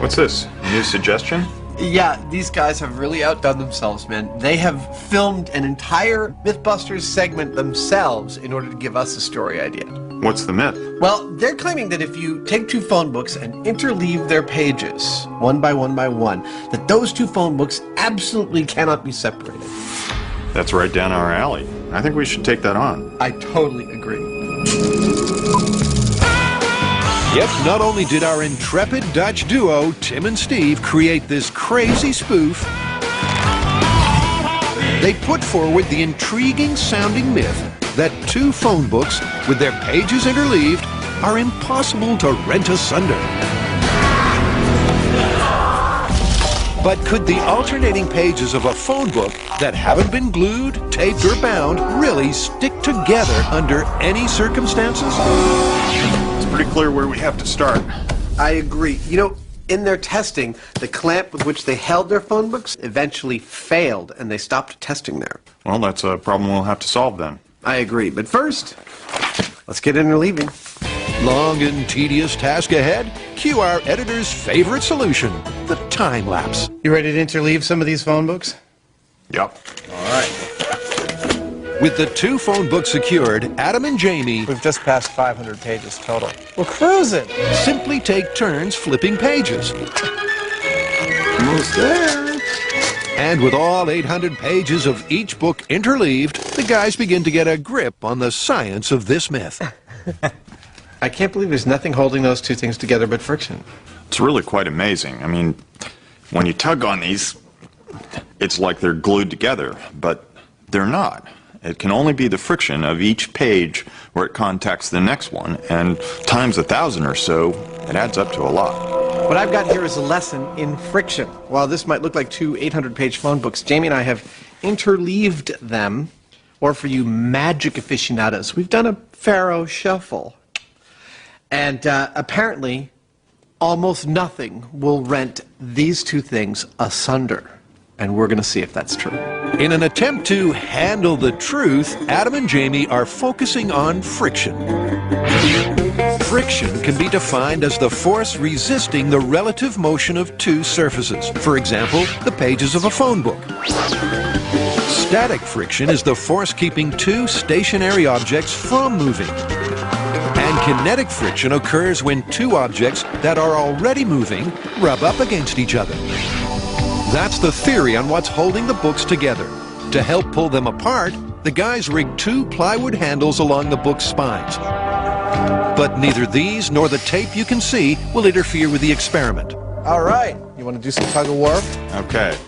What's this? A new suggestion? Yeah, these guys have really outdone themselves, man. They have filmed an entire Mythbusters segment themselves in order to give us a story idea. What's the myth? Well, they're claiming that if you take two phone books and interleave their pages, one by one by one, that those two phone books absolutely cannot be separated. That's right down our alley. I think we should take that on. I totally agree. Yet not only did our intrepid Dutch duo, Tim and Steve, create this crazy spoof, they put forward the intriguing sounding myth that two phone books with their pages interleaved are impossible to rent asunder. But could the alternating pages of a phone book that haven't been glued, taped, or bound really stick together under any circumstances? It's pretty clear where we have to start. I agree. You know, in their testing, the clamp with which they held their phone books eventually failed, and they stopped testing there. Well, that's a problem we'll have to solve then. I agree. But first, let's get interleaving. Long and tedious task ahead. Cue our editor's favorite solution, the time lapse. You ready to interleave some of these phone books? Yep. All right. With the two phone books secured, Adam and Jamie We've just passed 500 pages total. We're cruising. simply take turns flipping pages. Almost there. And with all 800 pages of each book interleaved, the guys begin to get a grip on the science of this myth. I can't believe there's nothing holding those two things together but friction. It's really quite amazing. I mean, when you tug on these, it's like they're glued together, but they're not. It can only be the friction of each page where it contacts the next one, and times 1,000 or so, it adds up to a lot. What I've got here is a lesson in friction. While this might look like two 800-page phone books, Jamie and I have interleaved them, or for you magic aficionados, we've done a Pharaoh shuffle. And apparently, almost nothing will rent these two things asunder. And we're going to see if that's true. In an attempt to handle the truth, Adam and Jamie are focusing on friction. Friction can be defined as the force resisting the relative motion of two surfaces. For example, the pages of a phone book. Static friction is the force keeping two stationary objects from moving. And kinetic friction occurs when two objects that are already moving rub up against each other. That's the theory on what's holding the books together. To help pull them apart, the guys rigged two plywood handles along the book's spines. But neither these nor the tape you can see will interfere with the experiment. All right. You want to do some tug of war? Okay.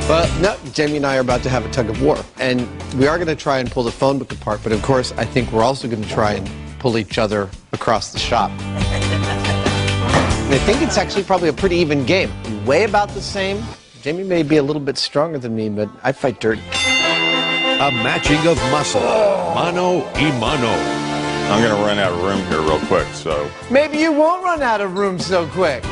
Well, no, Jamie and I are about to have a tug of war. And we are going to try and pull the phone book apart, but of course, I think we're also going to try and pull each other across the shop. And I think it's actually probably a pretty even game. Way about the same. Jamie may be a little bit stronger than me, but I fight dirty. A matching of muscle, mano y mano. I'm going to run out of room here real quick, so... Maybe you won't run out of room so quick.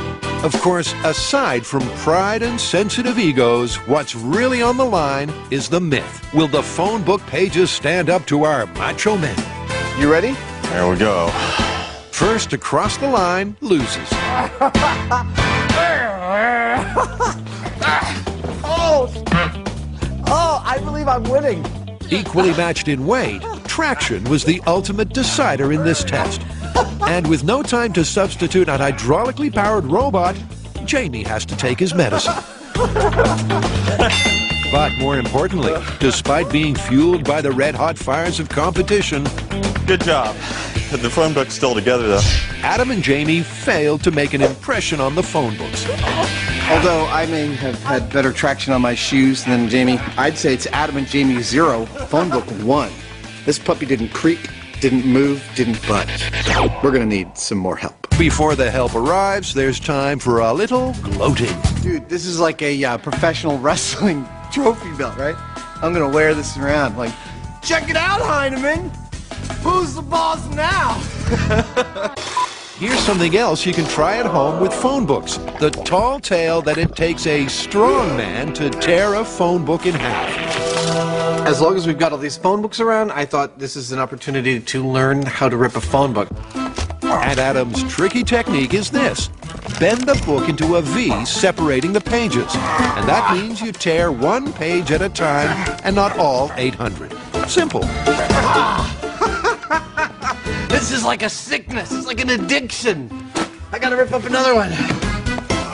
Of course, aside from pride and sensitive egos, what's really on the line is the myth. Will the phone book pages stand up to our macho men? You ready? There we go. First across the line loses. Oh, I believe I'm winning. Equally matched in weight, traction was the ultimate decider in this test. And with no time to substitute an hydraulically powered robot, Jamie has to take his medicine. But more importantly, despite being fueled by the red-hot fires of competition, Good job. The phone book's still together, though. Adam and Jamie failed to make an impression on the phone books. Although I may have had better traction on my shoes than Jamie, I'd say it's Adam and Jamie 0, phone book 1. This puppy didn't creak, didn't move, didn't budge. We're going to need some more help. Before the help arrives, there's time for a little gloating. Dude, this is like a professional wrestling trophy belt, right? I'm going to wear this around. Like, check it out, Heineman! Who's the boss now? Here's something else you can try at home with phone books. The tall tale that it takes a strong man to tear a phone book in half. As long as we've got all these phone books around, I thought this is an opportunity to learn how to rip a phone book. And Adam's tricky technique is this. Bend the book into a V separating the pages. And that means you tear one page at a time and not all 800. Simple. This is like a sickness. It's like an addiction. I gotta rip up another one.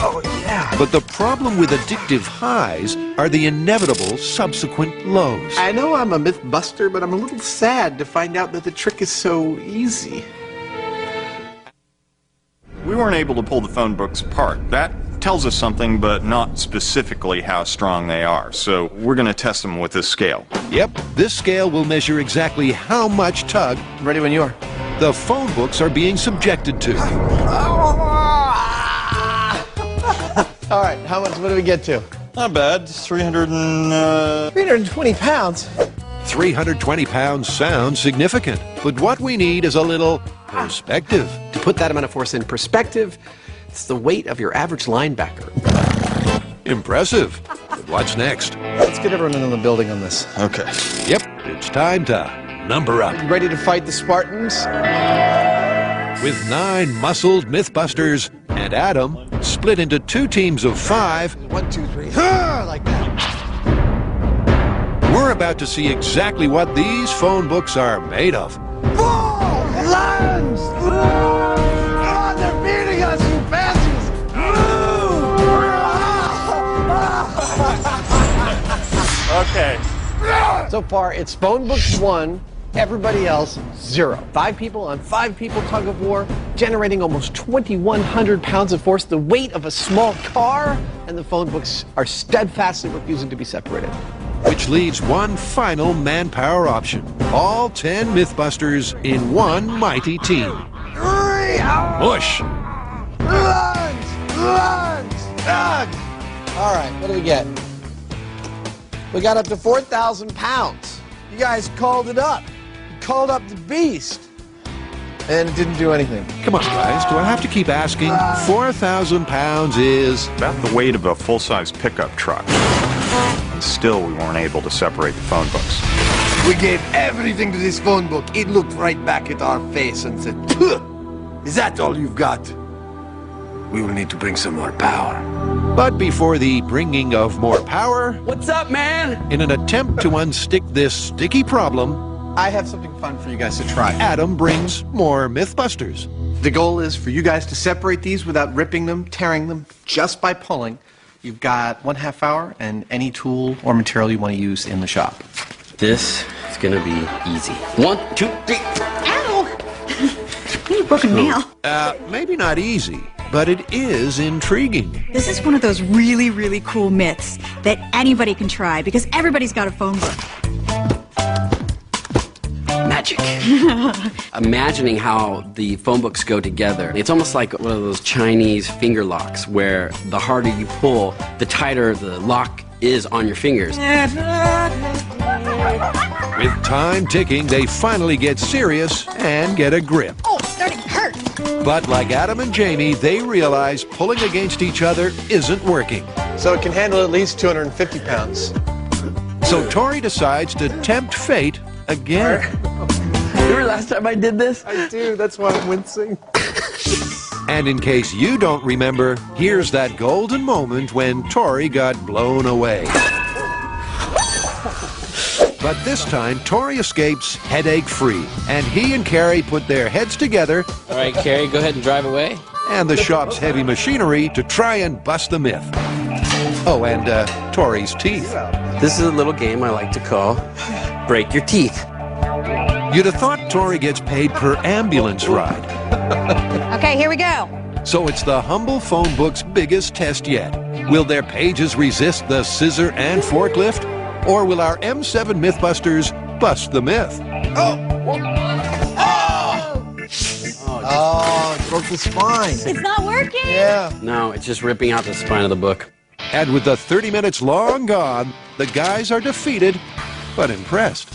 Oh, yeah. But the problem with addictive highs are the inevitable subsequent lows. I know I'm a myth buster, but I'm a little sad to find out that the trick is so easy. We weren't able to pull the phone books apart. That tells us something, but not specifically how strong they are. So we're going to test them with this scale. Yep, this scale will measure exactly how much tug Ready when you are. the phone books are being subjected to. All right, what do we get to? Not bad. 320 pounds. 320 pounds sounds significant, but what we need is a little perspective. To put that amount of force in perspective, it's the weight of your average linebacker. Impressive. But what's next? Let's get everyone in the building on this. Okay. Yep, it's time to number up. You ready to fight the Spartans? With 9 muscled Mythbusters and Adam split into 2 teams of 5, 1, 2, 3. Like that. we're about to see exactly what these phone books are made of. Lands! They're beating us, you bastards! Okay. So far, it's phone books 1, everybody else 0. 5 people on 5 people tug of war, generating almost 2,100 pounds of force, the weight of a small car, and the phone books are steadfastly refusing to be separated. Which leaves one final manpower option. All 10 Mythbusters in one mighty team. Mush! All right, what do we get? We got up to 4,000 pounds. You guys called it up. You called up the beast. And it didn't do anything. Come on, guys, do I have to keep asking? 4,000 pounds is... About the weight of a full-size pickup truck. And still we weren't able to separate the phone books. We gave everything to this phone book. It looked right back at our face and said, "Tuh! Is that all you've got? We will need to bring some more power." But before the bringing of more power, What's up, man? in an attempt to unstick this sticky problem, I have something fun for you guys to try. Adam brings more Mythbusters. The goal is for you guys to separate these without ripping them, tearing them, just by pulling. You've got 1/2 hour and any tool or material you want to use in the shop. This is gonna be easy. 1, 2, 3. Ow! I need a broken nail. Maybe not easy, but it is intriguing. This is one of those really, really cool myths that anybody can try because everybody's got a phone book. Magic. Imagining how the phone books go together. It's almost like one of those Chinese finger locks where the harder you pull, the tighter the lock is on your fingers. With time ticking, they finally get serious and get a grip. Oh, it's starting to hurt. But like Adam and Jamie, they realize pulling against each other isn't working. So it can handle at least 250 pounds. So Tori decides to tempt fate again. Remember last time I did this? I do, that's why I'm wincing. And in case you don't remember, here's that golden moment when Tori got blown away. But this time, Tori escapes headache-free, and he and Carrie put their heads together All right, Carrie, go ahead and drive away. and the shop's heavy machinery to try and bust the myth. Oh, and Tori's teeth. This is a little game I like to call Break Your Teeth. You'd have thought Tori gets paid per ambulance ride. Okay, here we go. So it's the humble phone book's biggest test yet. Will their pages resist the scissor and forklift? Or will our M7 Mythbusters bust the myth? Oh, it broke the spine. It's not working. Yeah. No, it's just ripping out the spine of the book. And with the 30 minutes long gone, the guys are defeated, but impressed.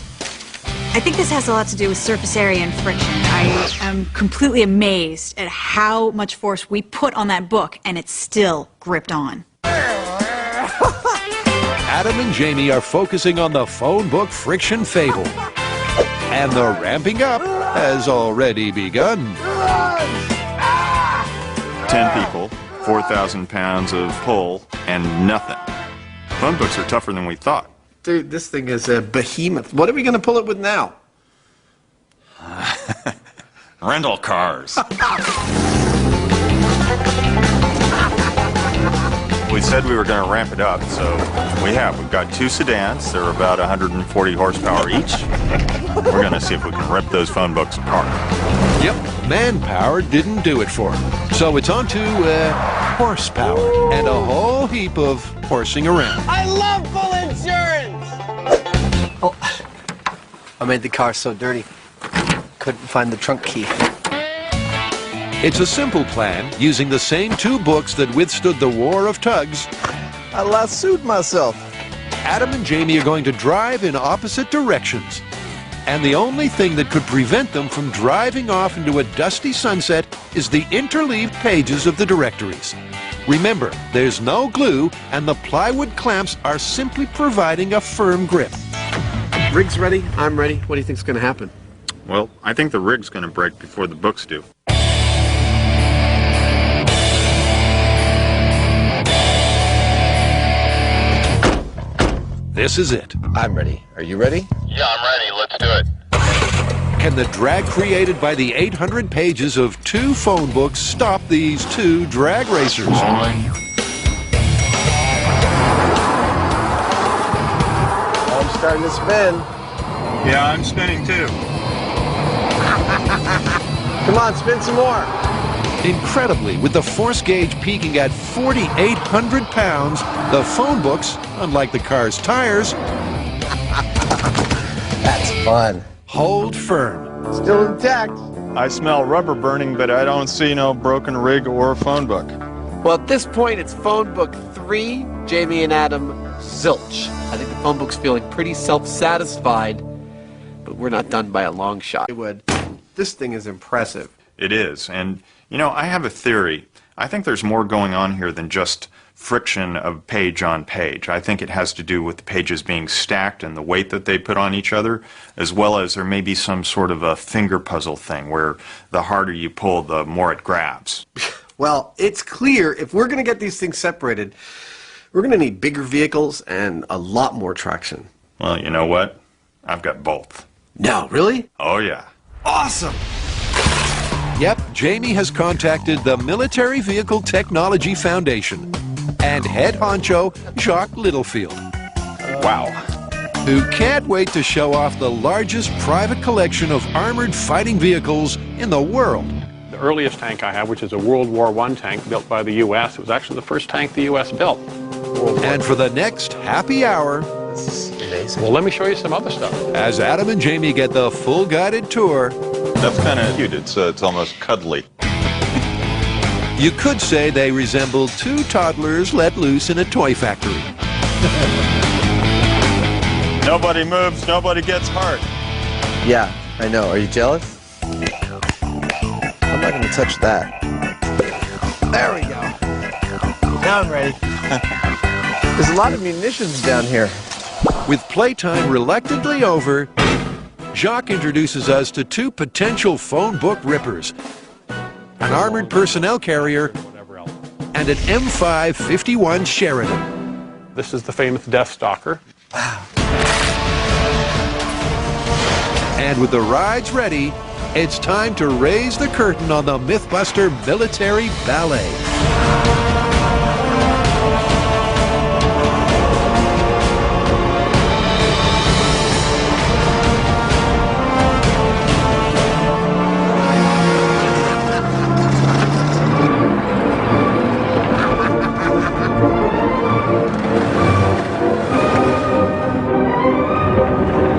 I think this has a lot to do with surface area and friction. I am completely amazed at how much force we put on that book and it's still gripped on. Adam and Jamie are focusing on the phone book friction fable. And the ramping up has already begun. 10 people, 4,000 pounds of pull, and nothing. Phone books are tougher than we thought. Dude, this thing is a behemoth. What are we going to pull it with now? Rental cars. We said we were going to ramp it up, so we have. We've got 2 sedans. They're about 140 horsepower each. We're going to see if we can rip those phone books apart. Yep, manpower didn't do it for him. So it's on to horsepower and a whole heap of horsing around. I love full insurance! Oh, I made the car so dirty. Couldn't find the trunk key. It's a simple plan using the same 2 books that withstood the war of tugs. I lassoed myself. Adam and Jamie are going to drive in opposite directions. And the only thing that could prevent them from driving off into a dusty sunset is the interleaved pages of the directories. Remember, there's no glue, and the plywood clamps are simply providing a firm grip. Rig's ready. I'm ready. What do you think's going to happen? Well, I think the rig's going to break before the books do. This is it. I'm ready. Are you ready? Yeah, I'm ready. Let's do it. Can the drag created by the 800 pages of 2 phone books stop these 2 drag racers? I'm starting to spin. Yeah, I'm spinning too. Come on, spin some more. Incredibly, with the force gauge peaking at 4,800 pounds, the phone books, unlike the car's tires, That's fun. hold firm. Still intact. I smell rubber burning, but I don't see no broken rig or phone book. Well, at this point, it's phone book 3, Jamie and Adam, zilch. I think the phone book's feeling pretty self-satisfied, but we're not done by a long shot. This thing is impressive. It is, and you know, I have a theory. I think there's more going on here than just friction of page on page. I think it has to do with the pages being stacked and the weight that they put on each other, as well as there may be some sort of a finger puzzle thing where the harder you pull, the more it grabs. Well, it's clear if we're going to get these things separated, we're going to need bigger vehicles and a lot more traction. Well, you know what? I've got both. No, really? Oh, yeah. Awesome! Yep, Jamie has contacted the Military Vehicle Technology Foundation and head honcho Jacques Littlefield, Wow. who can't wait to show off the largest private collection of armored fighting vehicles in the world. The earliest tank I have, which is a World War I tank built by the U.S., it was actually the first tank the U.S. built. And for the next happy hour, This is amazing. Well, let me show you some other stuff. as Adam and Jamie get the full guided tour, That's kind of cute. It's almost cuddly. you could say they resemble 2 toddlers let loose in a toy factory. Nobody moves, nobody gets hurt. Yeah, I know. Are you jealous? I'm not going to touch that. There we go. Now I'm ready. There's a lot of munitions down here. With playtime reluctantly over, Jacques introduces us to 2 potential phone book rippers, an armored personnel carrier and an M551 Sheridan. This is the famous Death Stalker. And with the rides ready, it's time to raise the curtain on the Mythbuster Military Ballet.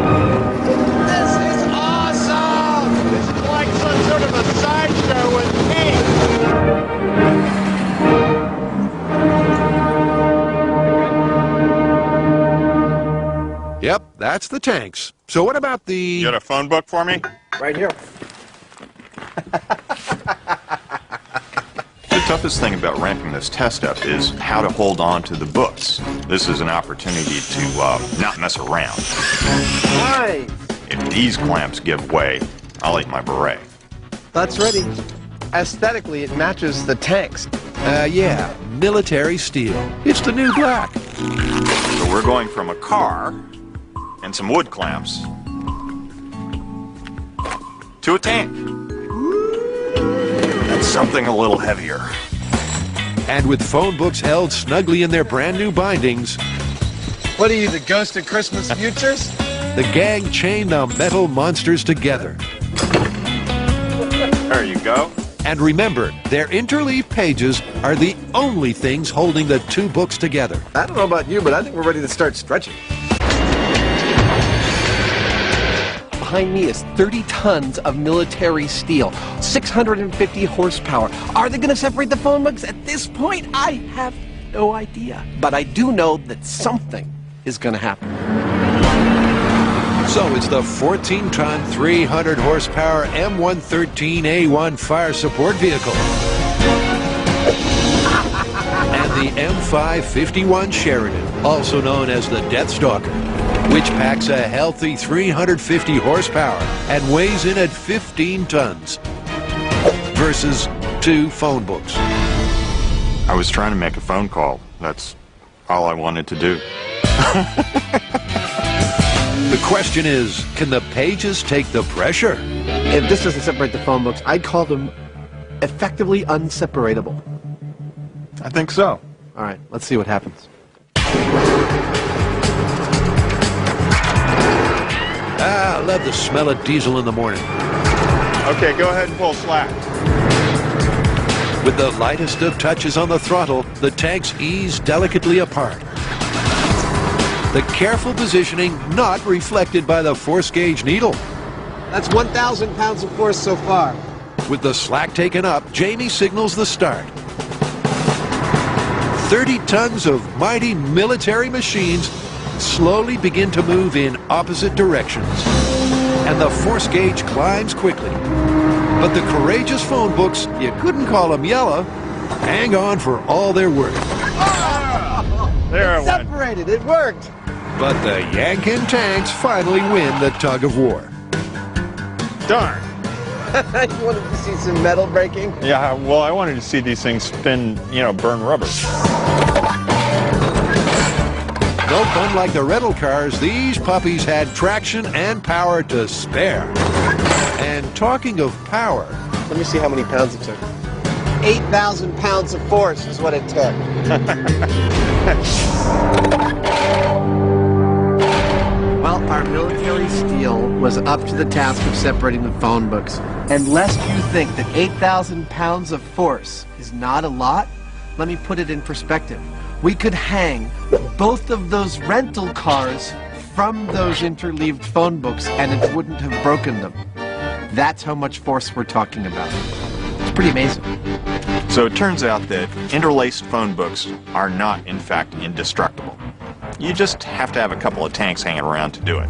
This is awesome! This is like some sort of a sideshow with me! Yep, that's the tanks. So what about the... You got a phone book for me? Right here. It's toughest thing about ramping this test up is how to hold on to the books. This is an opportunity to not mess around. Nice. If these clamps give way, I'll eat my beret. That's ready. Aesthetically, it matches the tanks. Yeah, military steel. It's the new black. So we're going from a car and some wood clamps to a tank. That's something a little heavier. And with phone books held snugly in their brand new bindings, What are you, the ghost of Christmas futures? the gang chained the metal monsters together. There you go. And remember, their interleaved pages are the only things holding the two books together. I don't know about you, but I think we're ready to start stretching. Behind me is 30 tons of military steel, 650 horsepower. Are they going to separate the phone books? At this point, I have no idea. But I do know that something is going to happen. So it's the 14-ton, 300-horsepower M113A1 fire support vehicle. And the M551 Sheridan, also known as the Death Stalker, which packs a healthy 350 horsepower and weighs in at 15 tons, versus 2 phone books. I was trying to make a phone call. That's all I wanted to do. The question is, can the pages take the pressure? If this doesn't separate the phone books, I'd call them effectively unseparatable. I think so. All right, let's see what happens. I love the smell of diesel in the morning. Okay, go ahead and pull slack. With the lightest of touches on the throttle, the tanks ease delicately apart. The careful positioning not reflected by the force gauge needle. That's 1,000 pounds of force so far. With the slack taken up, Jamie signals the start. 30 tons of mighty military machines slowly begin to move in opposite directions. And the force gauge climbs quickly. But the courageous phone books, you couldn't call them yellow, hang on for all they're worth. There it went. Separated, it worked. But the Yankin tanks finally win the tug of war. Darn. You wanted to see some metal breaking? Yeah, well, I wanted to see these things spin, burn rubber. Nope, unlike the rental cars, these puppies had traction and power to spare. And talking of power, Let me see how many pounds it took. 8,000 pounds of force is what it took. Well, our military steel was up to the task of separating the phone books. And lest you think that 8,000 pounds of force is not a lot, let me put it in perspective. We could hang both of those rental cars from those interleaved phone books and it wouldn't have broken them. That's how much force we're talking about. It's pretty amazing. So it turns out that interlaced phone books are not, in fact, indestructible. You just have to have a couple of tanks hanging around to do it.